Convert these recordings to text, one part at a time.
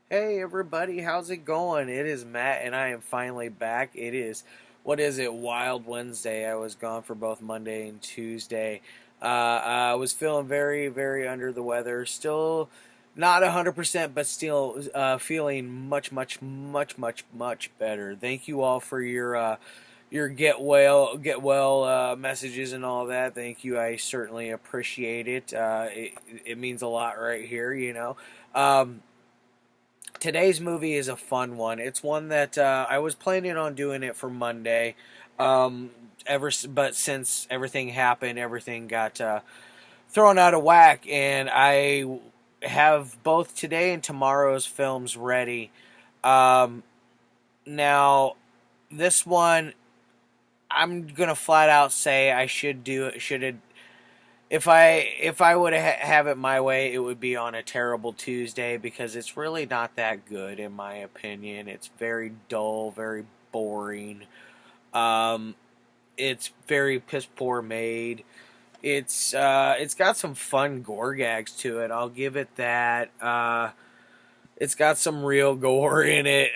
Hey everybody, how's it going? It is Matt and I am finally back. It is, what is it, Wild Wednesday. I was gone for both Monday and Tuesday. I was feeling very, very under the weather. Still not 100%, but still feeling much better. Thank you all for your get well messages and all that. Thank you. I certainly appreciate it. It means a lot right here. Um, Today's movie is a fun one. It's one that I was planning on doing it for Monday. But since everything happened, everything got thrown out of whack, and I have both today and tomorrow's films ready. Um, Now, this one, I'm gonna flat out say I should do it. Should if I would have it my way, it would be on a terrible Tuesday because it's really not that good in my opinion. It's very dull, very boring. Um, it's very piss poor made. It's got some fun gore gags to it. I'll give it that. It's got some real gore in it.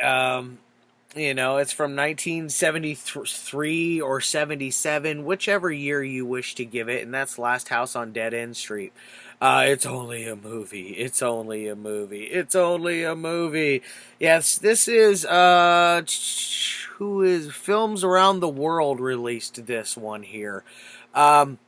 It's from 1973 or 77, whichever year you wish to give it, and that's Last House on Dead End Street. It's only a movie. It's only a movie. It's only a movie. Yes, this is who is Films Around the World released this one here. Um,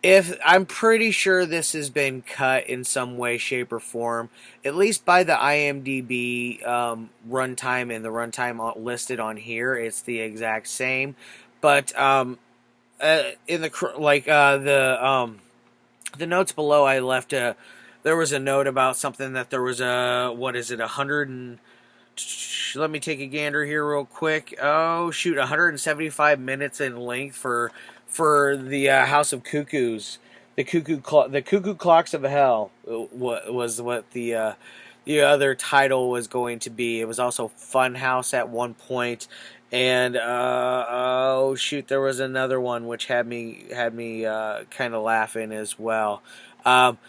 if I'm pretty sure this has been cut in some way, shape, or form, at least by the IMDb runtime and the runtime listed on here, it's the exact same. But in the notes below, I left there was a note about something that there was a what is it 100 and let me take a gander here real quick. Oh shoot, 175 minutes in length for the House of Cuckoos, the Cuckoo Clocks of Hell. Was what the other title was going to be. It was also Funhouse at one point, and oh shoot, there was another one which had me kind of laughing as well. Um,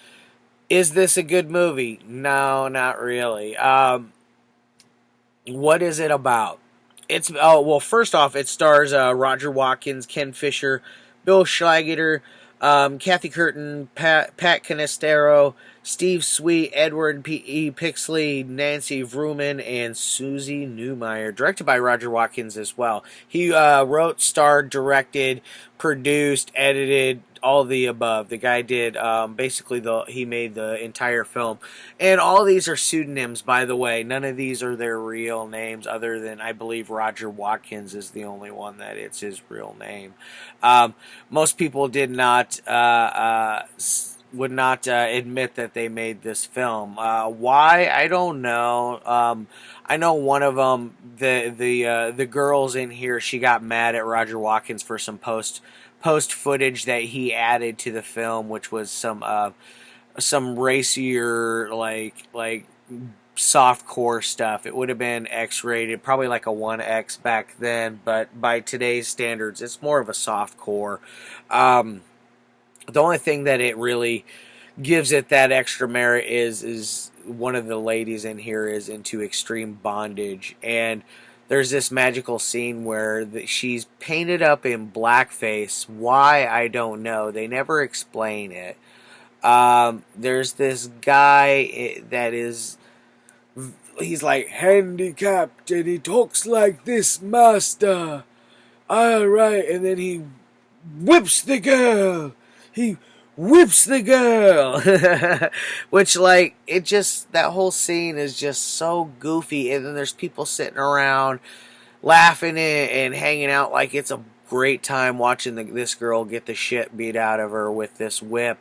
is this a good movie? No, not really. What is it about? First off, it stars Roger Watkins, Ken Fisher, Bill Schlageter, Kathy Curtin, Pat Canestro, Steve Sweet, Edward Pixley, Nancy Vrooman, and Suzie Neumeyer. Directed by Roger Watkins as well. He wrote, starred, directed, produced, edited, all of the above. The guy did basically he made the entire film, and all of these are pseudonyms, by the way. None of these are their real names, other than I believe Roger Watkins is the only one that it's his real name. Most people did not would not admit that they made this film. Why? I don't know. I know one of them, the girls in here, she got mad at Roger Watkins for some post footage that he added to the film, which was some racier like soft core stuff. It would have been X rated, probably like a 1X back then, but by today's standards, it's more of a soft core. The only thing that it really gives it that extra merit is one of the ladies in here is into extreme bondage, and there's this magical scene where she's painted up in blackface. Why, I don't know. They never explain it. There's this guy that is, he's like handicapped and he talks like this, master. Alright, and then he whips the girl. He whips the girl. Which, like, it just, that whole scene is just so goofy. And then there's people sitting around laughing and hanging out like it's a great time watching this girl get the shit beat out of her with this whip.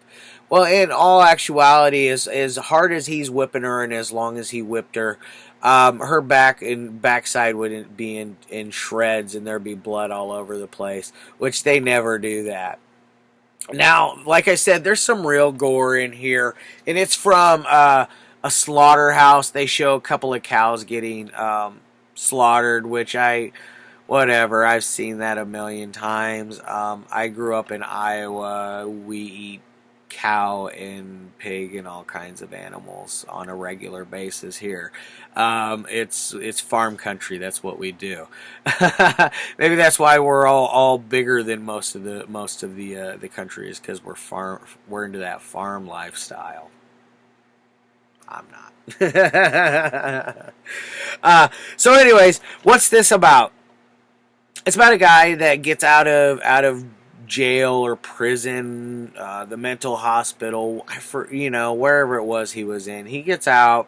Well, in all actuality, as hard as he's whipping her and as long as he whipped her, her backside would be in shreds and there'd be blood all over the place, which they never do that. Now, like I said, there's some real gore in here, and it's from a slaughterhouse. They show a couple of cows getting slaughtered, which whatever, I've seen that a million times. I grew up in Iowa. We eat cow and pig and all kinds of animals on a regular basis here. It's farm country. That's what we do. Maybe that's why we're all bigger than most of the country, is because we're into that farm lifestyle. I'm not. So anyways, what's this about? It's about a guy that gets out of jail or prison, the mental hospital, wherever it was he was in. He gets out.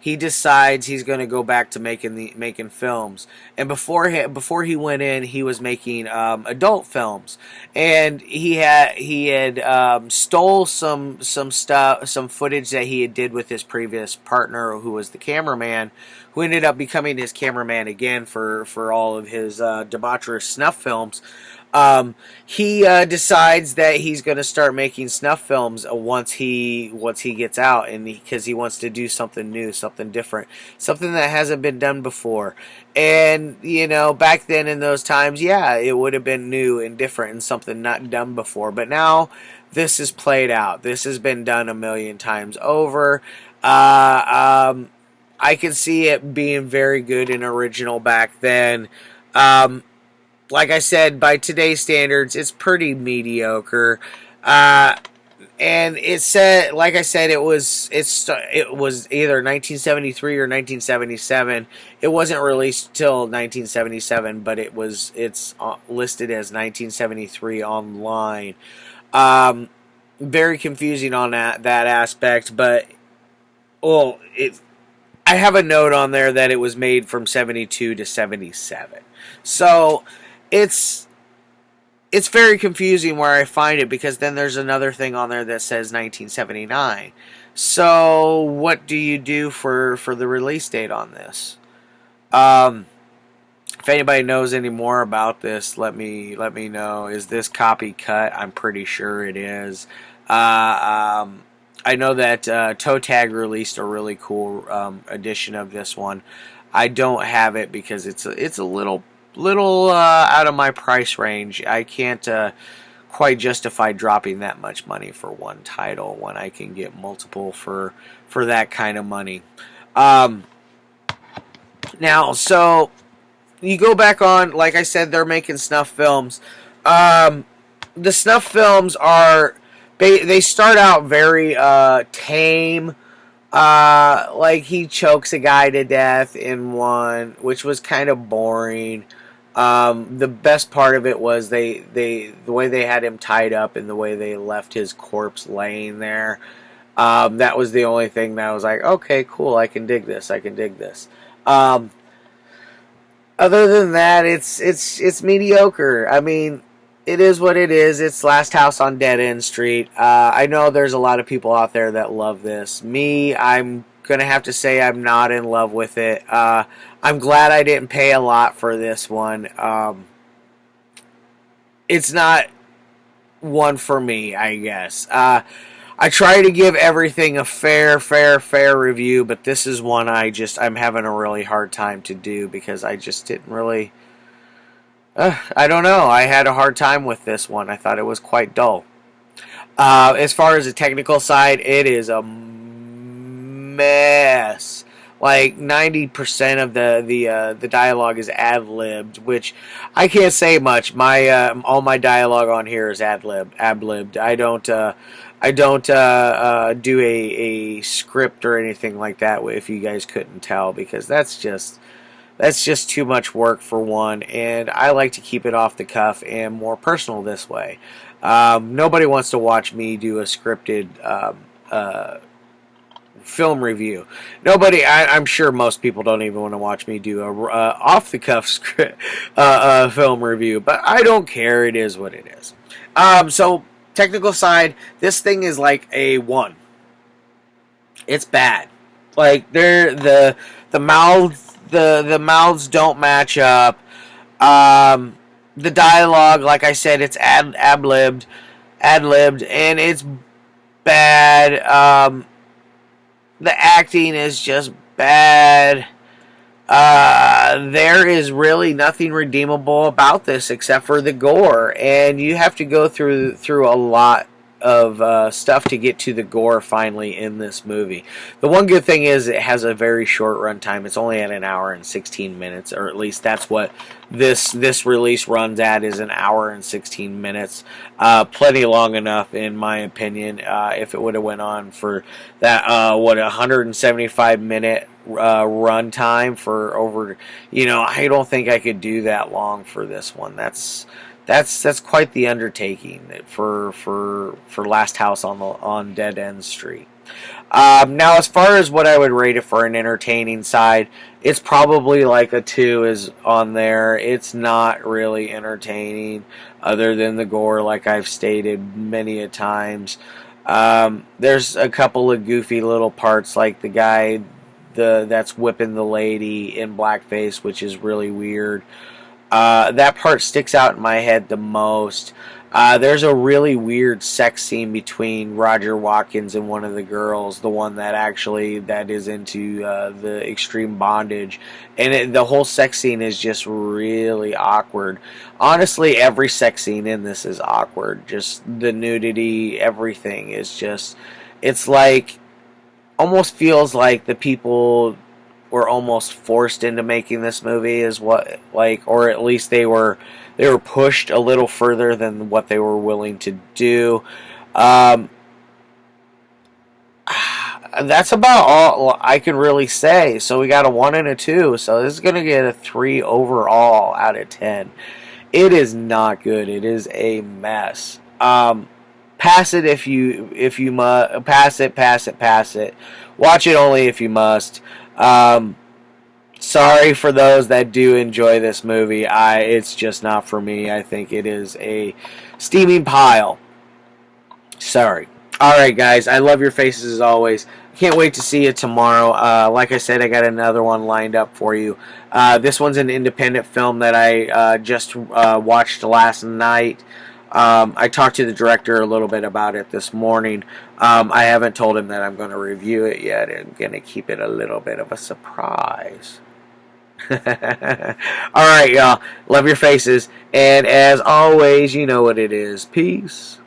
He decides he's going to go back to making films. And before he went in, he was making adult films. And he had stole some stuff, some footage that he had did with his previous partner, who was the cameraman, who ended up becoming his cameraman again for all of his debaucherous snuff films. He decides that he's going to start making snuff films once he gets out, and because he wants to do something new, something different, something that hasn't been done before. And back then in those times, yeah, it would have been new and different and something not done before. But now this is played out. This has been done a million times over. I can see it being very good and original back then. Like I said, by today's standards, it's pretty mediocre. And it said, like I said, it was either 1973 or 1977. It wasn't released till 1977, but it's listed as 1973 online. Very confusing on that aspect, but I have a note on there that it was made from 72 to 77. So it's very confusing where I find it, because then there's another thing on there that says 1979. So what do you do for the release date on this? If anybody knows any more about this, let me know. Is this copy cut? I'm pretty sure it is. I know that Toe Tag released a really cool edition of this one. I don't have it because it's a little out of my price range. I can't quite justify dropping that much money for one title when I can get multiple for that kind of money. Now, so you go back on, like I said, they're making snuff films. The snuff films they start out very tame. Like he chokes a guy to death in one, which was kind of boring. The best part of it was the way they had him tied up and the way they left his corpse laying there. That was the only thing that I was like, okay, cool, I can dig this. Other than that, it's mediocre. I mean, it is what it is. It's Last House on Dead End Street. I know there's a lot of people out there that love this. Me, I'm gonna have to say I'm not in love with it. I'm glad I didn't pay a lot for this one. It's not one for me, I guess. I try to give everything a fair review, but this is one I'm having a really hard time to do, because I just didn't really... I don't know. I had a hard time with this one. I thought it was quite dull. As far as the technical side, it is a mess. Like 90% of the dialogue is ad-libbed, which I can't say much. My all my dialogue on here is ad-libbed. I don't do a script or anything like that, if you guys couldn't tell, because that's just too much work for one, and I like to keep it off the cuff and more personal this way. Nobody wants to watch me do a scripted film review. Nobody. I'm sure most people don't even want to watch me do a off the cuff script film review, but I don't care. It is what it is. So technical side, this thing is like a 1. It's bad. Like the mouths don't match up. The dialogue, like I said, it's ad-libbed, and it's bad. The acting is just bad. There is really nothing redeemable about this except for the gore, and you have to go through a lot stuff to get to the gore finally in this movie. The one good thing is it has a very short runtime. It's only at an hour and 16 minutes, or at least that's what this release runs at, is an hour and 16 minutes. Plenty long enough, in my opinion. If it would have went on for that 175-minute run time for over, I don't think I could do that long for this one. That's quite the undertaking for Last House on Dead End Street. Now, as far as what I would rate it for an entertaining side, it's probably like a 2 is on there. It's not really entertaining, other than the gore, like I've stated many a times. There's a couple of goofy little parts, like the guy that's whipping the lady in blackface, which is really weird. That part sticks out in my head the most. There's a really weird sex scene between Roger Watkins and one of the girls, the one that is into the extreme bondage, and the whole sex scene is just really awkward. Honestly, every sex scene in this is awkward. Just the nudity, everything is just, it's like, almost feels like the people were almost forced into making this movie, is what, like, or at least they were pushed a little further than what they were willing to do. That's about all I can really say. So we got a 1 and a 2. So this is gonna get a 3 overall out of 10. It is not good. It is a mess. Pass it if you must. Pass it. Watch it only if you must. Sorry for those that do enjoy this movie. It's just not for me. I think it is a steaming pile. Sorry. Alright, guys. I love your faces as always. Can't wait to see you tomorrow. Like I said, I got another one lined up for you. This one's an independent film that I just watched last night. I talked to the director a little bit about it this morning. I haven't told him that I'm going to review it yet. I'm going to keep it a little bit of a surprise. Alright, y'all. Love your faces. And as always, you know what it is. Peace.